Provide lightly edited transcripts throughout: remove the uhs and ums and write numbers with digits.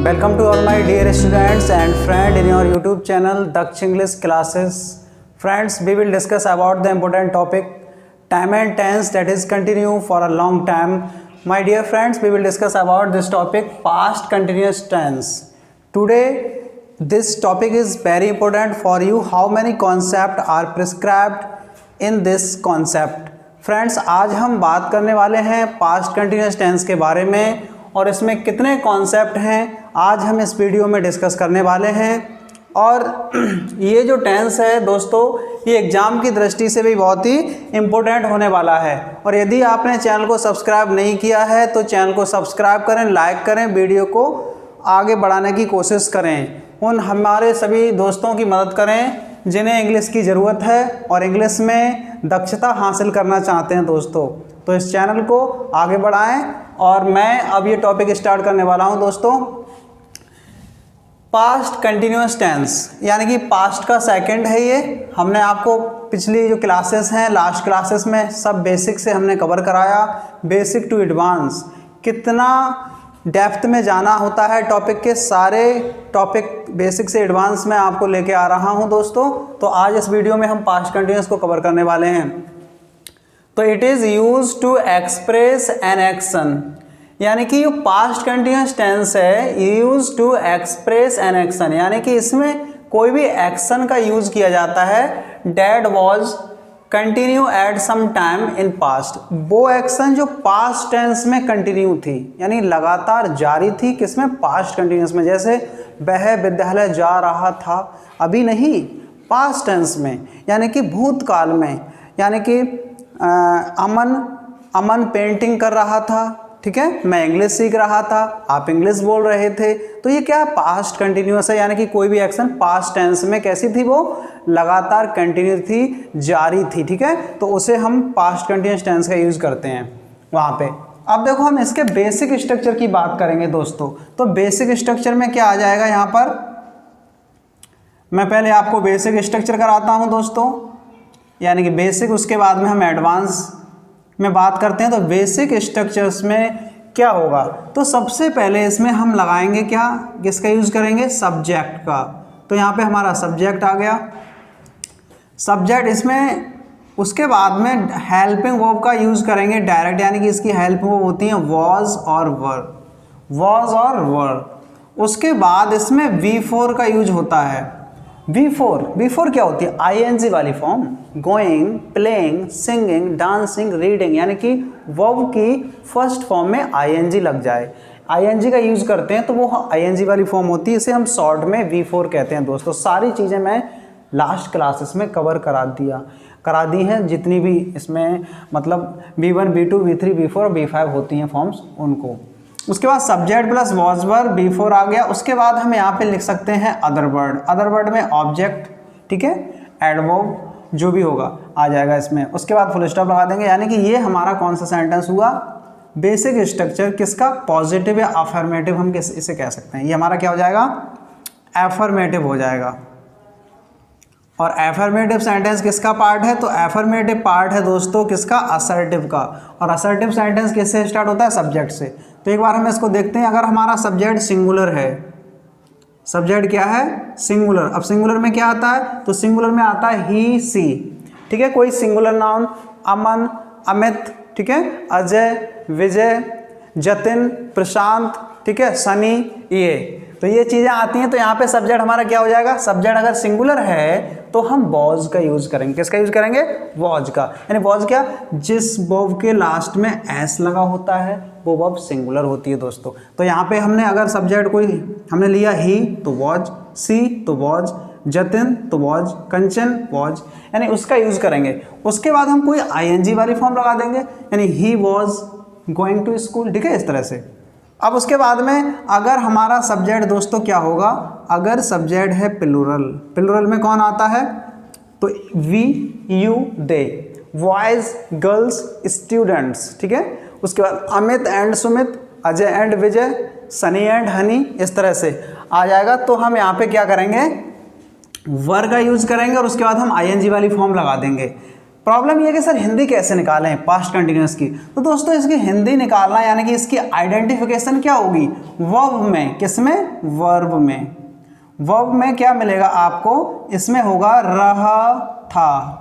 Welcome to all my dear students and friends in your YouTube channel Daksh English Classes. Friends, we will discuss about the important topic time and tense, that is continue for a long time. My dear friends, we will discuss about this topic past continuous tense. Today this topic is very important for you. How many concepts are prescribed in this concept? Friends, आज हम बात करने वाले हैं past continuous tense के बारे में और इसमें कितने कॉन्सेप्ट हैं आज हम इस वीडियो में डिस्कस करने वाले हैं। और ये जो टेंस है दोस्तों, ये एग्ज़ाम की दृष्टि से भी बहुत ही इम्पोर्टेंट होने वाला है। और यदि आपने चैनल को सब्सक्राइब नहीं किया है तो चैनल को सब्सक्राइब करें, लाइक करें, वीडियो को आगे बढ़ाने की कोशिश करें, उन हमारे सभी दोस्तों की मदद करें जिन्हें इंग्लिश की ज़रूरत है और इंग्लिश में दक्षता हासिल करना चाहते हैं दोस्तों। तो इस चैनल को आगे बढ़ाएं। और मैं अब ये टॉपिक स्टार्ट करने वाला हूं दोस्तों, पास्ट कंटिन्यूस टेंस, यानी कि पास्ट का सेकंड है ये। हमने आपको पिछली जो क्लासेस हैं, लास्ट क्लासेस में सब बेसिक से हमने कवर कराया, बेसिक टू एडवांस, कितना डेप्थ में जाना होता है टॉपिक के, सारे टॉपिक बेसिक से एडवांस में आपको लेके आ रहा हूं दोस्तों। तो आज इस वीडियो में हम पास्ट कंटिन्यूस को कवर करने वाले हैं। तो it is use to express an action, यानी कि ये पास्ट कंटिन्यूस टेंस है, use to express an action, यानी कि इसमें कोई भी एक्शन का यूज किया जाता है that was continue at some time in past, वो एक्शन जो पास्ट टेंस में कंटिन्यू थी, यानी लगातार जारी थी, किसमें, पास्ट कंटिन्यूस में। जैसे वह विद्यालय जा रहा था, अभी नहीं, पास्ट टेंस में, यानी कि भूतकाल में। यानी कि अमन पेंटिंग कर रहा था, ठीक है, मैं इंग्लिश सीख रहा था, आप इंग्लिश बोल रहे थे, तो ये क्या, पास्ट कंटिन्यूस है, यानी कि कोई भी एक्शन पास्ट टेंस में कैसी थी, वो लगातार कंटिन्यू थी, जारी थी, ठीक है, तो उसे हम पास्ट कंटिन्यूस टेंस का यूज करते हैं वहाँ पे। अब देखो हम इसके बेसिक स्ट्रक्चर की बात करेंगे दोस्तों। तो बेसिक स्ट्रक्चर में क्या आ जाएगा यहाँ पर, मैं पहले आपको बेसिक स्ट्रक्चर कराता हूँ दोस्तों, यानी कि बेसिक, उसके बाद में हम एडवांस में बात करते हैं। तो बेसिक स्ट्रक्चर्स में क्या होगा, तो सबसे पहले इसमें हम लगाएंगे क्या, किसका यूज़ करेंगे, सब्जेक्ट का। तो यहाँ पे हमारा सब्जेक्ट आ गया, सब्जेक्ट, इसमें उसके बाद में हेल्पिंग वर्ब का यूज़ करेंगे डायरेक्ट, यानी कि इसकी हेल्पिंग वर्ब होती है वॉज और वर, वॉज और वर। उसके बाद इसमें V4 का यूज होता है। V4 क्या होती है, ING वाली form, going, playing, singing, dancing, reading, यानी कि वर्ब की फर्स्ट फॉर्म में ING लग जाए, ING का यूज़ करते हैं तो वो ING वाली फॉर्म होती है, इसे हम शॉर्ट में V4 कहते हैं दोस्तों। सारी चीज़ें मैं लास्ट क्लासेस में कवर करा दी हैं, जितनी भी इसमें मतलब V1, V2, V3, V4 और V5 होती हैं फॉर्म्स, उनको। उसके बाद subject plus was were, V4 आ गया। उसके बाद हम यहाँ पे लिख सकते हैं अदर वर्ड, अदर वर्ड में ऑब्जेक्ट, ठीक है, एडवर्ब जो भी होगा आ जाएगा इसमें। उसके बाद फुल स्टॉप लगा देंगे, यानी कि ये हमारा कौन सा सेंटेंस हुआ, बेसिक स्ट्रक्चर किसका, पॉजिटिव या अफर्मेटिव हम इसे कह सकते हैं। ये हमारा क्या हो जाएगा, एफर्मेटिव हो जाएगा। और एफर्मेटिव सेंटेंस किसका पार्ट है, तो एफर्मेटिव पार्ट है दोस्तों किसका, असर्टिव का। और असर्टिव सेंटेंस किससे स्टार्ट होता है, सब्जेक्ट से। तो एक बार हम इसको देखते हैं, अगर हमारा सब्जेक्ट सिंगुलर है, सब्जेक्ट क्या है, सिंगुलर। अब सिंगुलर में क्या आता है, तो सिंगुलर में आता है ही, सी, ठीक है, कोई सिंगुलर नाउन, अमन, अमित, ठीक है, अजय, विजय, जतिन, प्रशांत, ठीक है, सनी, ये, तो ये चीज़ें आती हैं। तो यहाँ पे सब्जेक्ट हमारा क्या हो जाएगा, सब्जेक्ट अगर सिंगुलर है तो हम वॉज का यूज़ करेंगे, किसका यूज़ करेंगे, वॉज का। यानी वॉज क्या, जिस वर्ब के लास्ट में एस लगा होता है वो वर्ब सिंगुलर होती है दोस्तों। तो यहाँ पे हमने अगर सब्जेक्ट कोई हमने लिया ही तो वॉज, सी तो वॉज, जतिन तो वॉज, कंचन वॉज, यानी उसका यूज़ करेंगे। उसके बाद हम कोई ING वाली फॉर्म लगा देंगे, यानी he was going to school, ठीक है, इस तरह से। अब उसके बाद में अगर हमारा सब्जेक्ट दोस्तों क्या होगा, अगर सब्जेक्ट है प्लूरल, प्लूरल में कौन आता है, तो we, you, they, boys, girls, students, ठीक है। उसके बाद Amit and Sumit, Ajay and Vijay, Sunny and Honey, इस तरह से आ जाएगा। तो हम यहाँ पे क्या करेंगे, वर का यूज करेंगे और उसके बाद हम ING वाली फॉर्म लगा देंगे। प्रॉब्लम ये है कि सर हिंदी कैसे निकालें पास्ट कंटिन्यूअस की। तो दोस्तों इसकी हिंदी निकालना यानी कि इसकी आइडेंटिफिकेशन क्या होगी, वर्ब में। किसमें, वर्ब में। वर्ब में क्या मिलेगा आपको, इसमें होगा रहा था,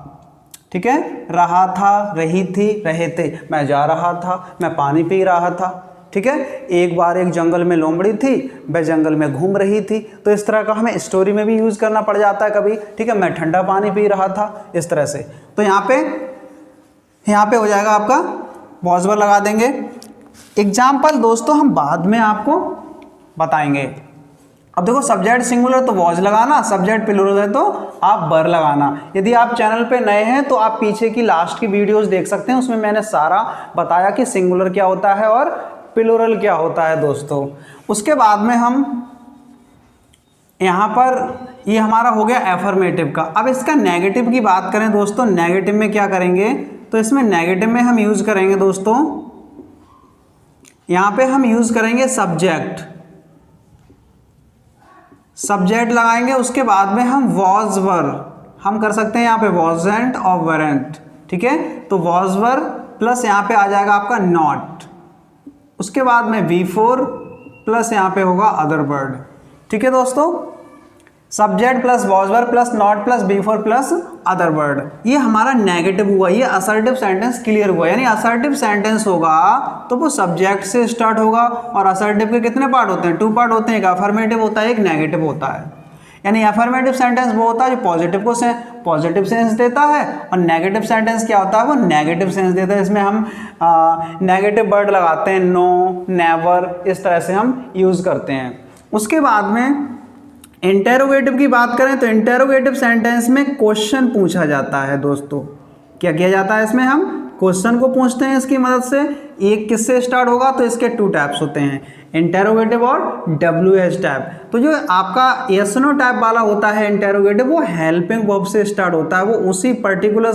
ठीक है, रहा था, रही थी, रहे थे, मैं जा रहा था, मैं पानी पी रहा था, ठीक है। एक बार एक जंगल में लोमड़ी थी, वह जंगल में घूम रही थी। तो इस तरह का हमें स्टोरी में भी यूज करना पड़ जाता है कभी, ठीक है। मैं ठंडा पानी पी रहा था, इस तरह से। तो यहाँ पे हो जाएगा आपका वॉज वर्ब लगा देंगे। एग्जाम्पल दोस्तों हम बाद में आपको बताएंगे। अब देखो सब्जेक्ट सिंगुलर तो वॉज लगाना, सब्जेक्ट प्लूरल है तो आप वर लगाना। यदि आप चैनल पे नए हैं तो आप पीछे की लास्ट की वीडियोस देख सकते हैं, उसमें मैंने सारा बताया कि सिंगुलर क्या होता है और प्लूरल क्या होता है दोस्तों। उसके बाद में हम यहाँ पर ये हमारा हो गया एफर्मेटिव का। अब इसका नेगेटिव की बात करें दोस्तों, नेगेटिव में क्या करेंगे, तो इसमें नेगेटिव में हम यूज करेंगे दोस्तों, यहाँ पे हम यूज करेंगे सब्जेक्ट लगाएंगे। उसके बाद में हम वॉज वर हम कर सकते हैं, यहाँ पे वॉजेंट और वरेंट, ठीक है। तो वॉज वर प्लस यहाँ पे आ जाएगा आपका नॉट, उसके बाद में V4 प्लस यहाँ पे होगा अदर वर्ड, ठीक है दोस्तों। Subject plus was verb plus not plus B4 plus other word, ये हमारा नेगेटिव हुआ, ये असर्टिव सेंटेंस क्लियर हुआ। यानी असर्टिव सेंटेंस होगा तो वो सब्जेक्ट से स्टार्ट होगा, और असर्टिव के कितने पार्ट होते हैं, 2 पार्ट होते हैं, एक अफर्मेटिव होता है, एक नेगेटिव होता है। यानी अफर्मेटिव सेंटेंस वो होता है जो पॉजिटिव सेंस देता है, और नेगेटिव सेंटेंस क्या होता है, वो नेगेटिव सेंस देता है। इसमें हम नेगेटिव वर्ड लगाते हैं, नो, नेवर, इस तरह से हम यूज़ करते हैं। उसके बाद में इंटेरोगेटिव की बात करें तो इंटेरोगेटिव सेंटेंस में क्वेश्चन पूछा जाता है दोस्तों। क्या किया जाता है इसमें, हम क्वेश्चन को पूछते हैं इसकी मदद से। एक किससे स्टार्ट होगा, तो इसके 2 टाइप्स होते हैं, इंटेरोगेटिव और WH टाइप। तो जो आपका yes no टाइप वाला होता है इंटेरोगेटिव, वो हेल्पिंग वर्ब से स्टार्ट होता है, वो उसी पर्टिकुलर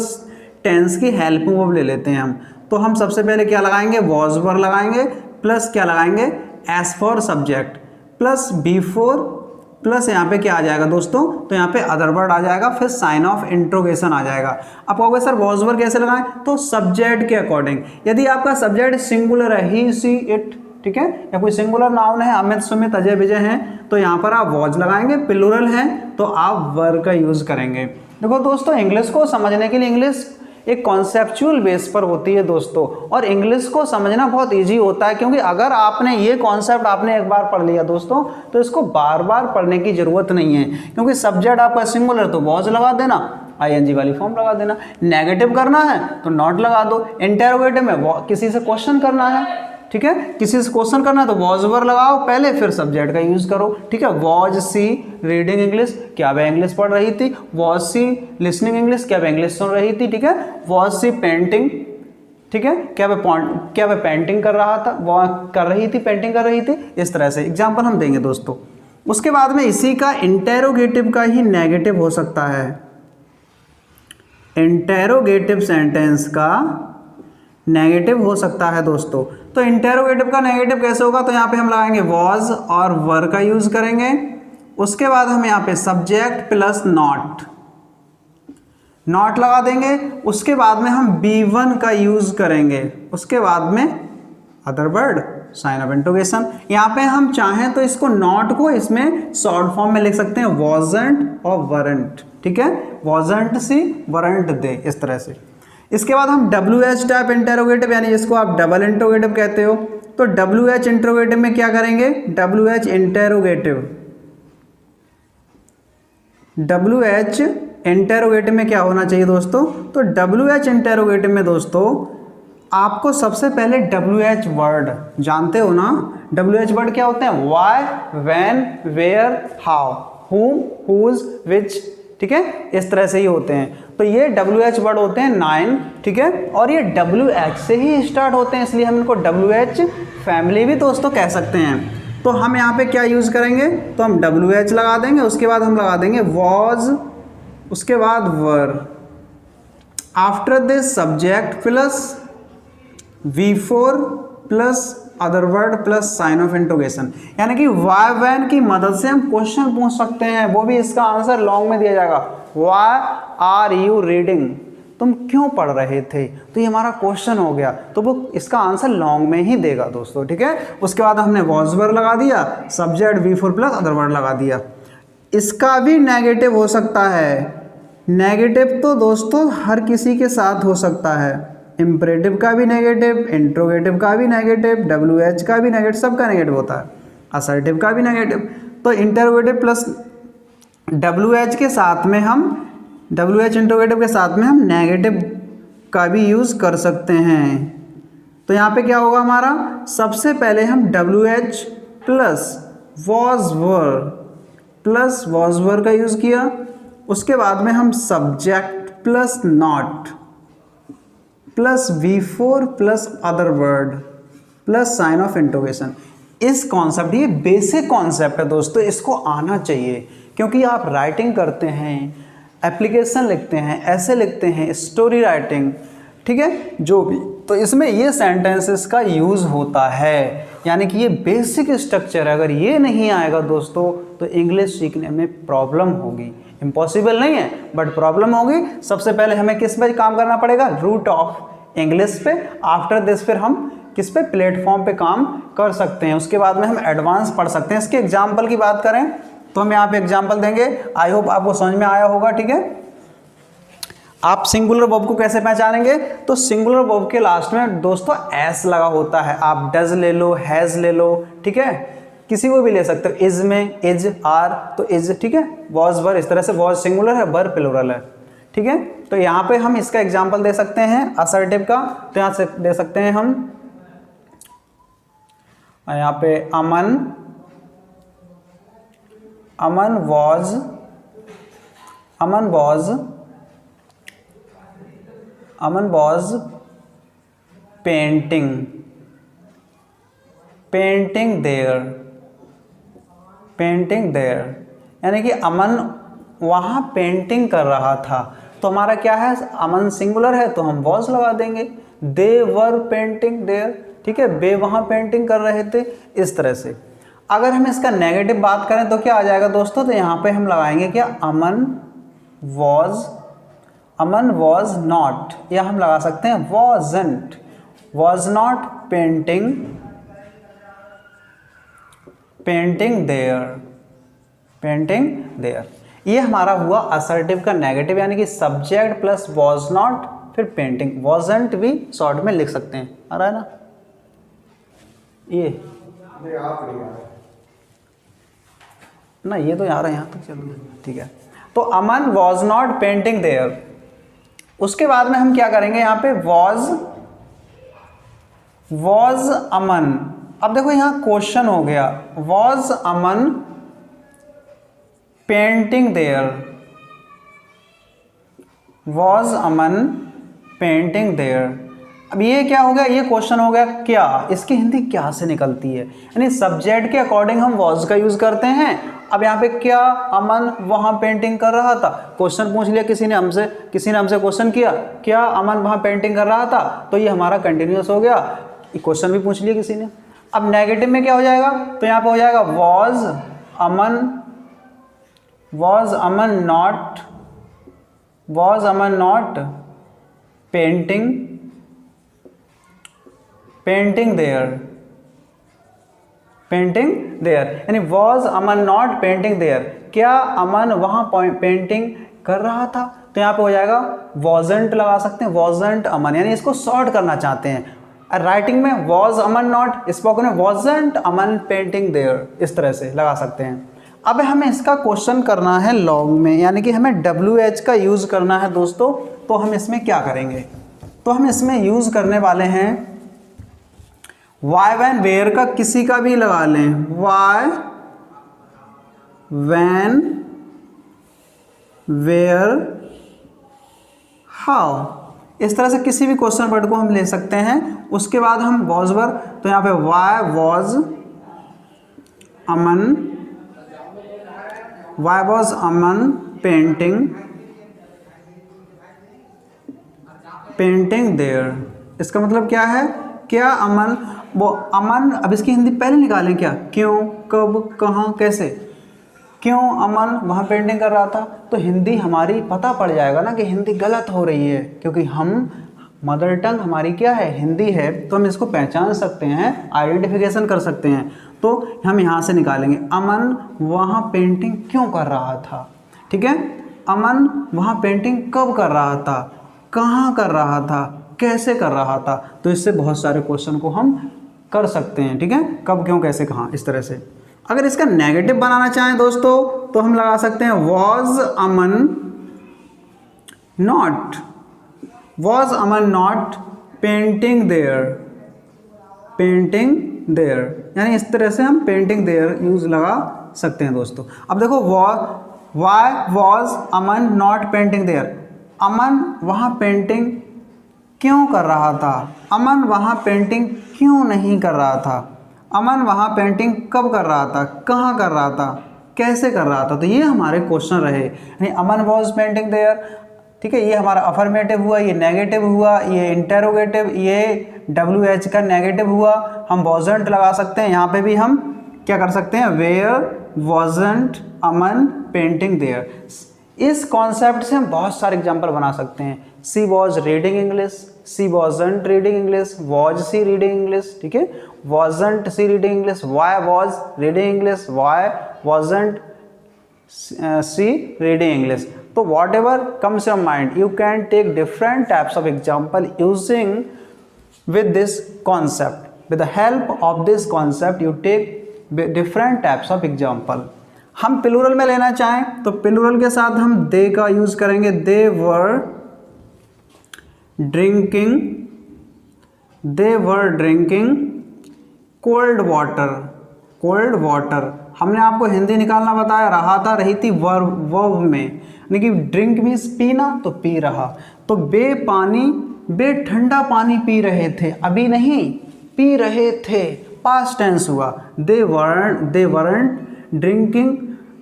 टेंस की हेल्पिंग वर्ब ले लेते हैं हम। तो हम सबसे पहले क्या लगाएंगे, वॉज वर्ब लगाएंगे, प्लस क्या लगाएंगे, as for subject, plus B4 plus यहाँ पे क्या आ जाएगा दोस्तों, तो यहाँ पे अदर वर्ड आ जाएगा, फिर साइन ऑफ इंट्रोगेशन आ जाएगा। आप कहोगे सर वॉज वर्ब कैसे लगाएं, तो सब्जेक्ट के अकॉर्डिंग। यदि आपका सब्जेक्ट सिंगुलर है, ही, सी, इट, ठीक है, या कोई सिंगुलर नाउन है, अमित, सुमित, अजय, विजय हैं, तो यहाँ पर आप वॉज लगाएंगे। प्लूरल हैं तो आप वर्ब का यूज करेंगे। देखो दोस्तों इंग्लिश को समझने के लिए, इंग्लिश एक कॉन्सेप्चुअल बेस पर होती है दोस्तों, और इंग्लिश को समझना बहुत इजी होता है, क्योंकि अगर आपने ये कॉन्सेप्ट आपने एक बार पढ़ लिया दोस्तों, तो इसको बार बार पढ़ने की जरूरत नहीं है। क्योंकि सब्जेक्ट आपका सिंगुलर तो वॉज लगा देना, ING वाली फॉर्म लगा देना, नेगेटिव करना है तो नॉट लगा दो, इंटेरोगेटिव में किसी से क्वेश्चन करना है, ठीक है, किसी से क्वेश्चन करना है तो वॉज वर्ब लगाओ पहले, फिर सब्जेक्ट का यूज करो, ठीक है। वॉज सी रीडिंग इंग्लिश, क्या वह इंग्लिश पढ़ रही थी, वॉज सी लिसनिंग इंग्लिश, क्या वह इंग्लिश सुन रही थी, ठीक है। वॉज सी पेंटिंग, ठीक है, क्या वह पेंटिंग कर रहा था, वह कर रही थी, पेंटिंग कर रही थी, इस तरह से एग्जाम्पल हम देंगे दोस्तों। उसके बाद में इसी का इंटेरोगेटिव का ही नेगेटिव हो सकता है, इंटेरोगेटिव सेंटेंस का नेगेटिव हो सकता है दोस्तों। तो इंटेरोगेटिव का नेगेटिव कैसे होगा, तो यहाँ पे हम लगाएंगे वॉज और वर का यूज करेंगे। उसके बाद हम यहाँ पे सब्जेक्ट प्लस नॉट लगा देंगे। उसके बाद में हम B1 का यूज करेंगे, उसके बाद में other word, sign of interrogation. यहाँ पे हम चाहें तो इसको नॉट को इसमें शॉर्ट फॉर्म में लिख सकते हैं, वॉजेंट और वरेंट, ठीक है, वॉजेंट सी वरेंट दे, इस तरह से। इसके बाद हम WH टाइप इंटेरोगेटिव, यानी जिसको आप डबल इंट्रोगेटिव कहते हो, तो WH इंट्रोगेटिव में क्या करेंगे, WH इंटेरोगेटिव में क्या होना चाहिए दोस्तों, तो WH इंटेरोगेटिव में दोस्तों आपको सबसे पहले WH वर्ड जानते हो ना, WH वर्ड क्या होते हैं, why, when, where, how, whom, whose, which, ठीक है, इस तरह से ही होते हैं। तो ये WH वर्ड होते हैं 9, ठीक है, और ये WH से ही स्टार्ट होते हैं, इसलिए हम इनको WH फैमिली भी दोस्तों कह सकते हैं। तो हम यहाँ पे क्या यूज करेंगे, तो हम WH लगा देंगे, उसके बाद हम लगा देंगे वॉज, उसके बाद were, after this subject plus V4 plus other word plus sign of interrogation. यानी कि वाई वैन की मदद से हम क्वेश्चन पूछ सकते हैं, वो भी इसका आंसर लॉन्ग में दिया जाएगा, वाई आर यू रीडिंग, तुम क्यों पढ़ रहे थे, तो ये हमारा क्वेश्चन हो गया, तो वो इसका आंसर लॉन्ग में ही देगा दोस्तों, ठीक है। उसके बाद हमने वॉज वर्ब लगा दिया, subject V4 plus other word लगा दिया। इसका भी नेगेटिव हो सकता है, नेगेटिव तो दोस्तों हर किसी के साथ हो सकता है, इम्परेटिव का भी नेगेटिव, इंट्रोगेटिव का भी नेगेटिव, WH का भी नेगेटिव, सबका नेगेटिव होता है, असर्टिव का भी नेगेटिव। तो इंटरोगेटिव प्लस WH के साथ में हम WH इंटरोगेटिव के साथ में हम नेगेटिव का भी यूज़ कर सकते हैं। तो यहाँ पे क्या होगा हमारा, सबसे पहले हम WH प्लस वॉज वर्ब का यूज़ किया, उसके बाद में हम subject plus not plus V4 plus other word plus sign of interrogation. इस कॉन्सेप्ट, ये बेसिक कॉन्सेप्ट है दोस्तों, इसको आना चाहिए, क्योंकि आप राइटिंग करते हैं, एप्लीकेशन लिखते हैं, ऐसे लिखते हैं, स्टोरी राइटिंग, ठीक है, जो भी, तो इसमें ये सेंटेंसेस का यूज़ होता है, यानी कि ये बेसिक स्ट्रक्चर है। अगर ये नहीं आएगा दोस्तों तो इंग्लिश सीखने में प्रॉब्लम होगी, इम्पॉसिबल नहीं है बट प्रॉब्लम होगी। सबसे पहले हमें किस पे काम करना पड़ेगा, रूट ऑफ इंग्लिश पे, आफ्टर दिस फिर हम किस पे, प्लेटफॉर्म पे काम कर सकते हैं, उसके बाद में हम एडवांस पढ़ सकते हैं। इसके एग्जाम्पल की बात करें तो हम यहाँ पे एग्जाम्पल देंगे, आई होप आपको समझ में आया होगा, ठीक है। आप सिंगुलर वर्ब को कैसे पहचानेंगे, तो सिंगुलर वर्ब के लास्ट में दोस्तों एस लगा होता है, आप डज ले लो, हैज़ ले लो, ठीक है, किसी को भी ले सकते हो, इज में इज, आर तो इज, ठीक है, वॉज वर्ब, इस तरह से वॉज सिंगुलर है, वर्ब प्लुरल है, ठीक है। तो यहाँ पे हम इसका एग्जाम्पल दे सकते हैं असर्टिव का, तो यहाँ से दे सकते हैं हम, यहाँ पे अमन वॉज पेंटिंग देयर, यानी कि अमन वहाँ पेंटिंग कर रहा था, तो हमारा क्या है, अमन सिंगुलर है तो हम वॉज लगा देंगे, दे वर पेंटिंग देयर, ठीक है, वे वहाँ पेंटिंग कर रहे थे, इस तरह से। अगर हम इसका नेगेटिव बात करें तो क्या आ जाएगा दोस्तों, तो यहाँ पे हम लगाएंगे क्या, अमन वॉज नॉट, या हम लगा सकते हैं वॉज नॉट पेंटिंग देयर। ये हमारा हुआ असर्टिव का नेगेटिव, यानी कि सब्जेक्ट प्लस वॉज नॉट फिर पेंटिंग, वॉजंट भी शॉर्ट में लिख सकते हैं, आ रहा है ना, ये ना, ये तो आ रहा है यहाँ तक, चलो ठीक है। तो अमन वॉज नॉट पेंटिंग देयर, उसके बाद में हम क्या करेंगे, यहाँ पे वॉज अमन, अब देखो यहाँ क्वेश्चन हो गया, वॉज अमन पेंटिंग देयर, अब ये क्या हो गया, ये क्वेश्चन हो गया, क्या इसकी हिंदी क्या से निकलती है, यानी सब्जेक्ट के अकॉर्डिंग हम वॉज का यूज करते हैं। अब यहाँ पे क्या, अमन वहाँ पेंटिंग कर रहा था, क्वेश्चन पूछ लिया किसी ने हमसे क्वेश्चन किया, क्या अमन वहाँ पेंटिंग कर रहा था, तो ये हमारा कंटिन्यूअस हो गया, क्वेश्चन भी पूछ लिया किसी ने। अब नेगेटिव में क्या हो जाएगा, तो यहाँ पे हो जाएगा was Aman not painting there, यानी was Aman not painting there, क्या अमन वहाँ पेंटिंग कर रहा था, तो यहाँ पे हो जाएगा वॉजंट लगा सकते हैं, वॉजंट अमन, यानी इसको शॉर्ट करना चाहते हैं, राइटिंग में वॉज अमन नॉट, स्पोकन में वॉजंट अमन पेंटिंग देयर, इस तरह से लगा सकते हैं। अब हमें इसका क्वेश्चन करना है लॉन्ग में, यानी कि हमें WH का यूज़ करना है दोस्तों, तो हम इसमें क्या करेंगे, तो हम इसमें यूज़ करने वाले हैं वाई वैन वेयर का, किसी का भी लगा लें, वाई वैन वेयर हाउ, इस तरह से किसी भी क्वेश्चन वर्ड को हम ले सकते हैं। उसके बाद हम वॉज वर्ब, तो यहाँ पे why was Aman painting there, इसका मतलब क्या है, क्या अमन, अब इसकी हिंदी पहले निकालें, क्या, क्यों, कब, कहाँ, कैसे, क्यों अमन वहाँ पेंटिंग कर रहा था? तो हिंदी हमारी पता पड़ जाएगा ना कि हिंदी गलत हो रही है, क्योंकि हम मदर टंग हमारी क्या है? हिंदी है। तो हम इसको पहचान सकते हैं, आइडेंटिफिकेशन कर सकते हैं। तो हम यहाँ से निकालेंगे अमन वहाँ पेंटिंग क्यों कर रहा था, ठीक है। अमन वहाँ पेंटिंग कब कर रहा था, कहाँ कर रहा था, कैसे कर रहा था। तो इससे बहुत सारे क्वेश्चन को हम कर सकते हैं, ठीक है। कब, क्यों, कैसे, कहाँ, इस तरह से। अगर इसका नेगेटिव बनाना चाहें दोस्तों तो हम लगा सकते हैं was Aman not painting there, यानी इस तरह से हम पेंटिंग देयर यूज लगा सकते हैं दोस्तों। अब देखो why was Aman not painting there, Aman वहाँ पेंटिंग क्यों कर रहा था, अमन वहाँ पेंटिंग क्यों नहीं कर रहा था, अमन वहाँ पेंटिंग कब कर रहा था, कहाँ कर रहा था, कैसे कर रहा था। तो ये हमारे क्वेश्चन रहे, यानी अमन वॉज पेंटिंग देयर, ठीक है। ये हमारा अफर्मेटिव हुआ, ये नेगेटिव हुआ, ये इंटेरोगेटिव, ये WH का नेगेटिव हुआ। हम वॉजंट लगा सकते हैं, यहाँ पे भी हम क्या कर सकते हैं, where wasn't Aman painting there. इस कॉन्सेप्ट से हम बहुत सारे एग्जाम्पल बना सकते हैं। She was reading English, she wasn't reading English, was she reading English, ठीक है। Wasn't she reading English, why was reading English, why wasn't she reading English. तो whatever comes your mind, you can take different types of example using with this concept. With the help of this concept you take different types of example. हम plural में लेना चाहें तो plural के साथ हम दे का यूज करेंगे, दे वर ड्रिंकिंग कोल्ड वाटर। हमने आपको हिंदी निकालना बताया, रहा था रही थी वर्ब में, यानी कि ड्रिंक मीन्स पीना, तो पी रहा। तो बे ठंडा पानी पी रहे थे, अभी नहीं, पी रहे थे, पास्ट टेंस हुआ। They weren't drinking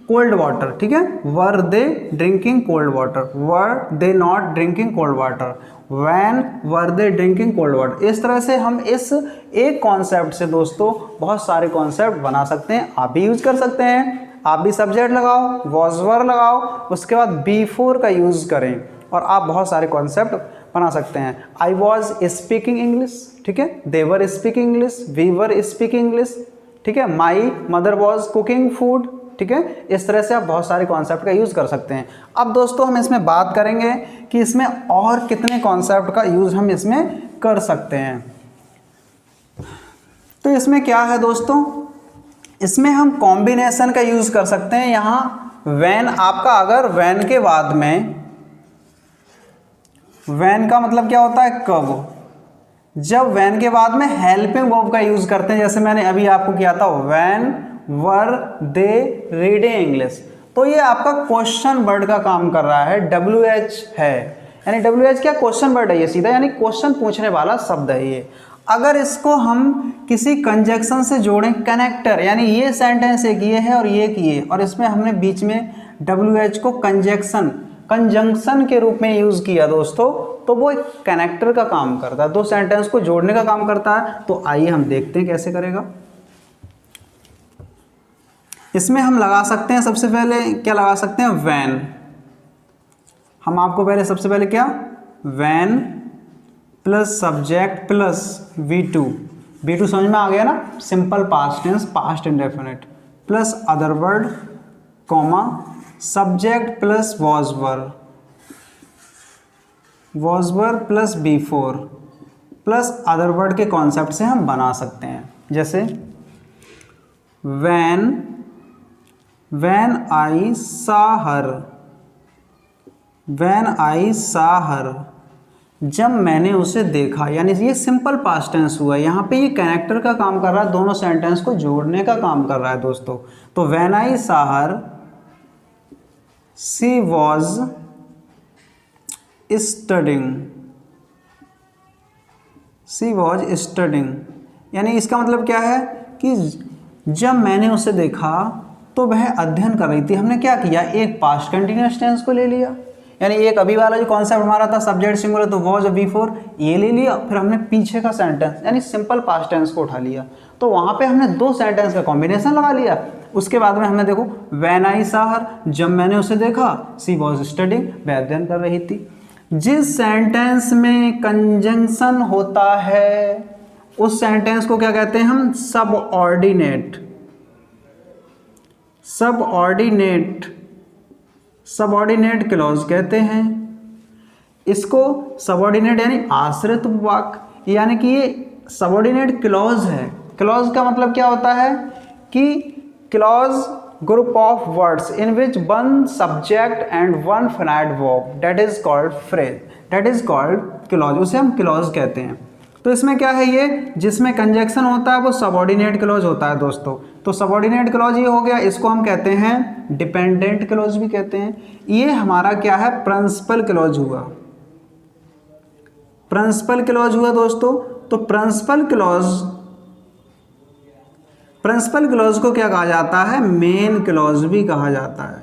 cold water, ठीक है। Were they drinking cold water, were they not drinking cold water, when were they drinking cold water. इस तरह से हम इस एक कॉन्सेप्ट से दोस्तों बहुत सारे कॉन्सेप्ट बना सकते हैं। आप भी यूज कर सकते हैं, आप भी सब्जेक्ट लगाओ, वॉज वर लगाओ, उसके बाद बिफोर का यूज करें और आप बहुत सारे कॉन्सेप्ट बना सकते हैं। आई वॉज स्पीकिंग इंग्लिश, ठीक है। They were speaking English, we were speaking English, ठीक है। My mother was cooking food, ठीक है। इस तरह से आप बहुत सारे कॉन्सेप्ट का यूज़ कर सकते हैं। अब दोस्तों हम इसमें बात करेंगे कि इसमें और कितने कॉन्सेप्ट का यूज़ हम इसमें कर सकते हैं। तो इसमें क्या है दोस्तों, इसमें हम कॉम्बिनेशन का यूज़ कर सकते हैं। यहाँ वैन आपका, अगर वैन के बाद में, वैन का मतलब क्या होता है, कब, जब वैन के बाद में हेल्पिंग वर्ब का यूज करते हैं, जैसे मैंने अभी आपको किया था, van were they reading English. तो ये आपका क्वेश्चन वर्ड का काम कर रहा है, WH है, यानी WH क्या, क्वेश्चन वर्ड है ये सीधा, यानी क्वेश्चन पूछने वाला शब्द है ये। अगर इसको हम किसी कंजक्शन से जोड़ें, कनेक्टर, यानी ये सेंटेंस एक ये है और ये एक ये, और इसमें हमने बीच में WH को कंजंक्शन के रूप में यूज किया दोस्तों, तो वो एक कनेक्टर का काम करता है, दो सेंटेंस को जोड़ने का काम करता है। तो आइए हम देखते हैं कैसे करेगा। इसमें हम लगा सकते हैं, सबसे पहले क्या लगा सकते हैं, वैन। हम आपको पहले सबसे पहले क्या, van plus subject plus V2 समझ में आ गया ना, simple past tense, past indefinite, plus other word, comma, subject plus was were plus B4 plus other word के कॉन्सेप्ट से हम बना सकते हैं। जैसे वैन आई सा हर, जब मैंने उसे देखा, यानी ये सिंपल पास्ट टेंस हुआ। यहाँ पे ये कनेक्टर का काम कर रहा है, दोनों सेंटेंस को जोड़ने का काम कर रहा है दोस्तों। तो वैन आई सा हर, शी वॉज स्टडिंग, यानी इसका मतलब क्या है कि जब मैंने उसे देखा तो वह अध्ययन कर रही थी। हमने क्या किया, एक पास्ट कंटिन्यूअस टेंस को ले लिया, यानी एक अभी वाला जो कॉन्सेप्ट हमारा था सब्जेक्ट सिंगुलर, तो वॉज B4 ये ले लिया, फिर हमने पीछे का सेंटेंस यानी सिंपल पास्ट टेंस को उठा लिया। तो वहाँ पे हमने दो सेंटेंस का कॉम्बिनेशन लगा लिया। उसके बाद में हमने देखो व्हेन आई सॉ हर, जब मैंने उसे देखा, शी वॉज स्टडिंग, वह अध्ययन कर रही थी। जिस सेंटेंस में कंजंक्शन होता है उस सेंटेंस को क्या कहते हैं हम? सबऑर्डिनेट। सबऑर्डिनेट क्लॉज कहते हैं इसको। सबऑर्डिनेट यानी आश्रित वाक्य, यानी कि ये सबऑर्डिनेट क्लॉज है। क्लॉज का मतलब क्या होता है कि clause group of words in which one subject and one finite verb, that is called phrase, that is called clause, उसे हम क्लॉज कहते हैं। तो इसमें क्या है, ये जिसमें कंजक्शन होता है वो सबऑर्डिनेट क्लॉज होता है दोस्तों। तो सबऑर्डिनेट क्लॉज ये हो गया, इसको हम कहते हैं डिपेंडेंट क्लॉज भी कहते हैं। ये हमारा क्या है? प्रिंसिपल क्लॉज हुआ। प्रिंसिपल क्लॉज हुआ दोस्तों। तो प्रिंसिपल क्लॉज को क्या कहा जाता है? मेन क्लॉज भी कहा जाता है।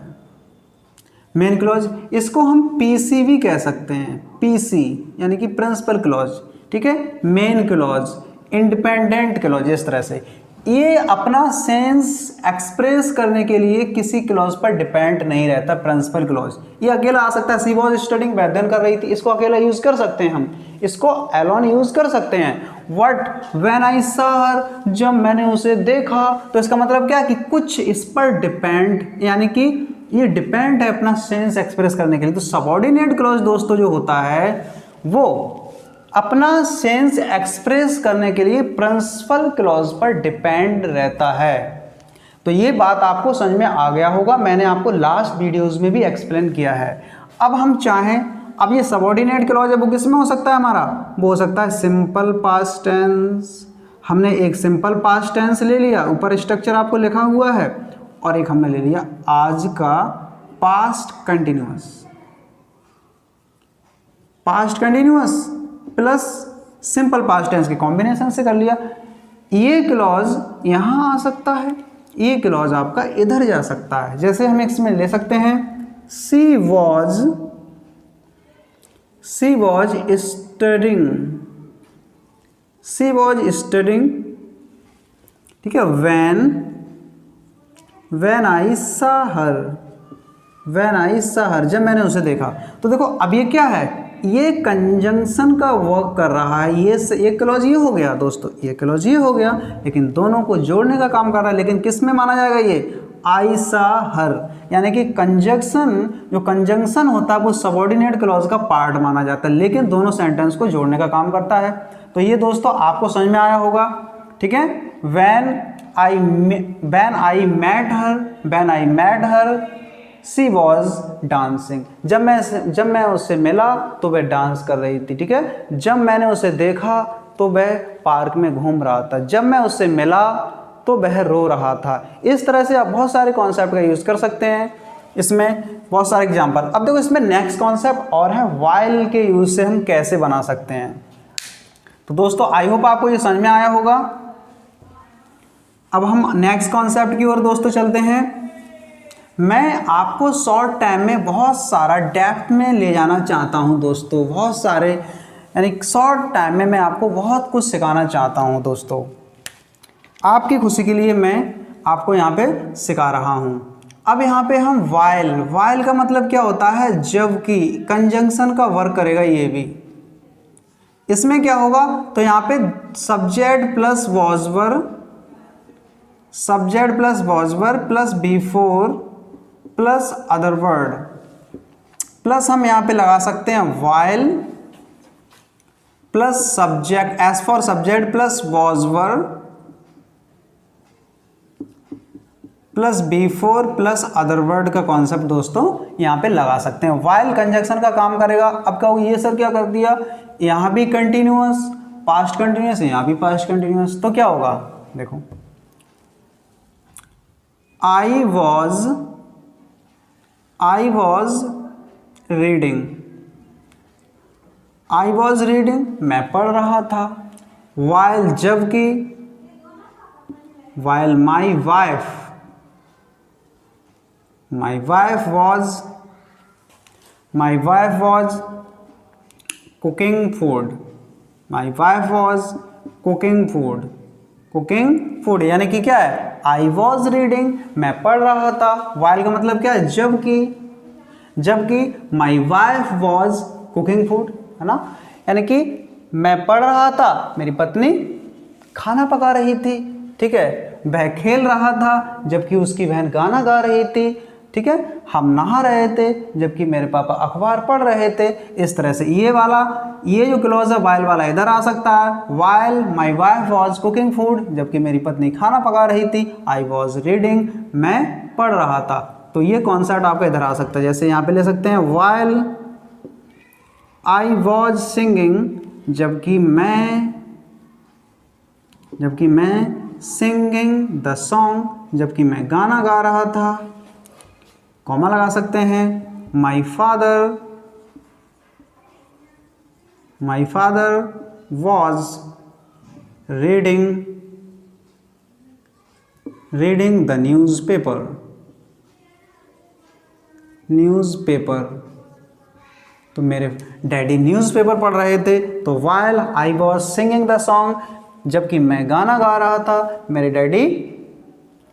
मेन क्लॉज, इसको हम पीसी भी कह सकते हैं, पीसी यानी कि प्रिंसिपल क्लॉज, ठीक है। मेन क्लॉज, इंडिपेंडेंट क्लॉज, इस तरह से ये अपना सेंस एक्सप्रेस करने के लिए किसी क्लॉज पर डिपेंड नहीं रहता। प्रिंसिपल क्लॉज ये अकेला आ सकता है। शी वॉज स्टडिंग, वह अध्ययन कर रही थी, इसको अकेला यूज कर सकते हैं हम, इसको एलोन यूज कर सकते हैं। What when I saw her, जब मैंने उसे देखा, तो इसका मतलब क्या है कि कुछ इस पर डिपेंड, यानी कि ये डिपेंड है अपना सेंस एक्सप्रेस करने के लिए। तो सबऑर्डिनेट क्लॉज दोस्तों जो होता है वो अपना सेंस एक्सप्रेस करने के लिए प्रिंसिपल क्लॉज पर डिपेंड रहता है। तो ये बात आपको समझ में आ गया होगा, मैंने आपको लास्ट वीडियोस में भी एक्सप्लेन किया है। अब हम चाहें, अब ये सबऑर्डिनेट क्लॉज है वो किस में हो सकता है हमारा? वो हो सकता है सिंपल पास्ट टेंस। हमने एक सिंपल पास्ट टेंस ले लिया, ऊपर स्ट्रक्चर आपको लिखा हुआ है, और एक हमने ले लिया आज का past continuous. Past continuous plus simple past tense के कॉम्बिनेशन से कर लिया। ये क्लॉज यहाँ आ सकता है, ये क्लॉज आपका इधर जा सकता है। जैसे हम इसमें ले सकते हैं शी वॉज स्टडिंग, ठीक है। व्हेन आई सॉ हर, जब मैंने उसे देखा। तो देखो अब ये क्या है? ये कंजंक्शन का वर्क कर रहा है। ये क्लॉज ये हो गया दोस्तों, ये क्लॉज ये हो गया, लेकिन दोनों को जोड़ने का काम कर रहा है। लेकिन किस में माना जाएगा? ये आई सॉ हर, यानी कि जो कंजंक्शन होता है वो सबऑर्डिनेट क्लॉज का पार्ट माना जाता है, लेकिन दोनों सेंटेंस को जोड़ने का काम करता है। तो ये दोस्तों आपको समझ में आया होगा, ठीक है। When I met her she was dancing, जब मैं उससे मिला तो वह डांस कर रही थी, ठीक है। जब मैंने उसे देखा तो वह पार्क में घूम रहा था, जब मैं उससे मिला तो वह रो रहा था। इस तरह से आप बहुत सारे कॉन्सेप्ट का यूज़ कर सकते हैं, इसमें बहुत सारे एग्जाम्पल। अब देखो इसमें नेक्स्ट कॉन्सेप्ट और है व्हाइल के यूज से हम कैसे बना सकते हैं। तो दोस्तों आई होप आपको ये समझ में आया होगा। अब हम नेक्स्ट कॉन्सेप्ट की ओर दोस्तों चलते हैं। मैं आपको शॉर्ट टाइम में बहुत सारा डेप्थ में ले जाना चाहता हूं दोस्तों, बहुत सारे, यानी शॉर्ट टाइम में मैं आपको बहुत कुछ सिखाना चाहता हूं दोस्तों। आपकी खुशी के लिए मैं आपको यहाँ पे सिखा रहा हूं। अब यहाँ पे हम वाइल का मतलब क्या होता है? जबकि, कंजंक्शन का वर्क करेगा ये भी। इसमें क्या होगा? तो यहाँ पे subject plus was verb plus before plus other word, plus हम यहाँ पे लगा सकते हैं while plus subject, as for subject plus was verb plus before plus other word का कॉन्सेप्ट दोस्तों यहाँ पे लगा सकते हैं। वाइल कंजंक्शन का काम करेगा। अब क्या ये सर क्या कर दिया? यहाँ भी कंटिन्यूअस, पास्ट कंटिन्यूअस, यहाँ भी पास्ट कंटिन्यूअस। तो क्या होगा? देखो आई वॉज रीडिंग, मैं पढ़ रहा था। वाइल, जबकि, while my wife was cooking food, cooking food, यानी कि क्या है, आई वॉज रीडिंग, मैं पढ़ रहा था। वाइल का मतलब क्या है, जबकि my wife was cooking food, है ना, यानी कि मैं पढ़ रहा था, मेरी पत्नी खाना पका रही थी। ठीक है, वह खेल रहा था जबकि उसकी बहन गाना गा रही थी। ठीक है, हम नहा रहे थे जबकि मेरे पापा अखबार पढ़ रहे थे। इस तरह से ये जो क्लॉज है वाइल वाला इधर आ सकता है। While my wife was cooking food, जबकि मेरी पत्नी खाना पका रही थी। आई वॉज रीडिंग, मैं पढ़ रहा था। तो ये कॉन्सेप्ट आपका इधर आ सकता है। जैसे यहाँ पे ले सकते हैं वाइल आई वॉज सिंगिंग, जबकि मैं सिंगिंग द सॉन्ग, जबकि मैं गाना गा रहा था। कॉमा लगा सकते हैं। My father was reading the newspaper, तो मेरे डैडी न्यूज़पेपर पढ़ रहे थे। तो while I was singing the song, जबकि मैं गाना गा रहा था,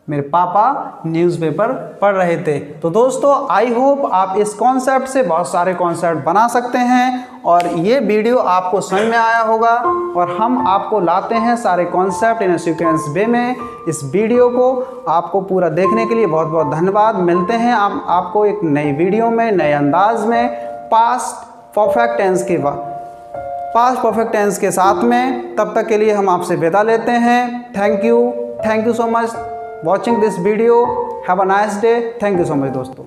मेरे पापा न्यूज़पेपर पढ़ रहे थे। तो दोस्तों आई होप आप इस कॉन्सेप्ट से बहुत सारे कॉन्सेप्ट बना सकते हैं और ये वीडियो आपको समझ में आया होगा। और हम आपको लाते हैं सारे कॉन्सेप्ट इन सीक्वेंस वे में। इस वीडियो को आपको पूरा देखने के लिए बहुत बहुत धन्यवाद। मिलते हैं आपको एक नई वीडियो में, नए अंदाज में, पास्ट परफेक्ट टेंस के साथ में। तब तक के लिए हम आपसे विदा लेते हैं। Thank you so much watching this video. Have a nice day. Thank you so much दोस्तों।